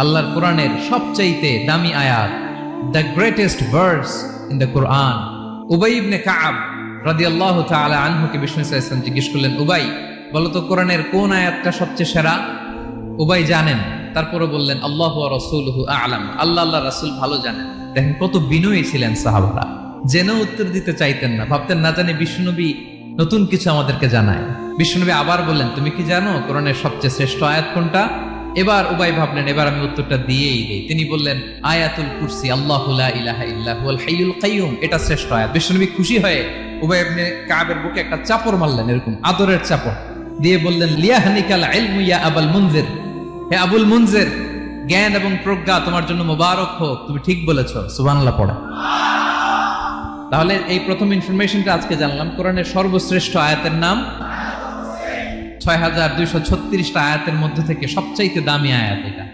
আল্লাহর কোরআনের সবচাইতে দামি আয়াত, the greatest verse in the Quran. Ubai ibn Kab রাদিয়াল্লাহু তাআলা আনহুকে বিষ্ণু সাল্লাল্লাহু আলাইহি ওয়াসাল্লাম জিজ্ঞেস করলেন, উবাই বলো তো কোরআনের কোন আয়াতটা সবচেয়ে সেরা? উবাই জানেন, তারপরে বললেন আল্লাহু ওয়া রাসূলুহু আ'লাম, আল্লাহ রাসূল ভালো জানেন। দেখেন কত বিনয়ী ছিলেন সাহাবারা, জেনেও উত্তর দিতে চাইতেন না, ভাবতেন না জানি বিষ্ণুনবী নতুন কিছু আমাদেরকে জানায়। বিষ্ণুনবী আবার বললেন, তুমি কি জানো কোরআনের সবচেয়ে শ্রেষ্ঠ আয়াত কোনটা? এবার উবাই ভাবলেন এবার আমি উত্তরটা দিয়েই দেই। তিনি বললেন আয়াতুল কুরসি, আল্লাহু লা ইলাহা ইল্লা হুয়াল হাইয়ুল কাইয়ুম, এটা শ্রেষ্ঠ আয়াত। বিষ্ণুনবী খুশি হয়ে উবাই ইবনে কাবের বুকে একটা চাপড় মারলেন, এরকম আদরের চাপড় দিয়ে বললেন, লিয়াহনিকাল ইলমু ইয়া আবুল মুনজির, হে আবুল মুনজির, জ্ঞান এবং প্রজ্ঞা তোমার জন্য মোবারক হোক, তুমি ঠিক বলেছো। সুবহানাল্লাহ পড়ে। তাহলে এই প্রথম ইনফরমেশনটা আজকে জানলাম, কোরআনের সর্বশ্রেষ্ঠ আয়াতের নাম ৬,২৩৬টা আয়াতের মধ্যে থেকে সবচাইতে দামি আয়াত এটা।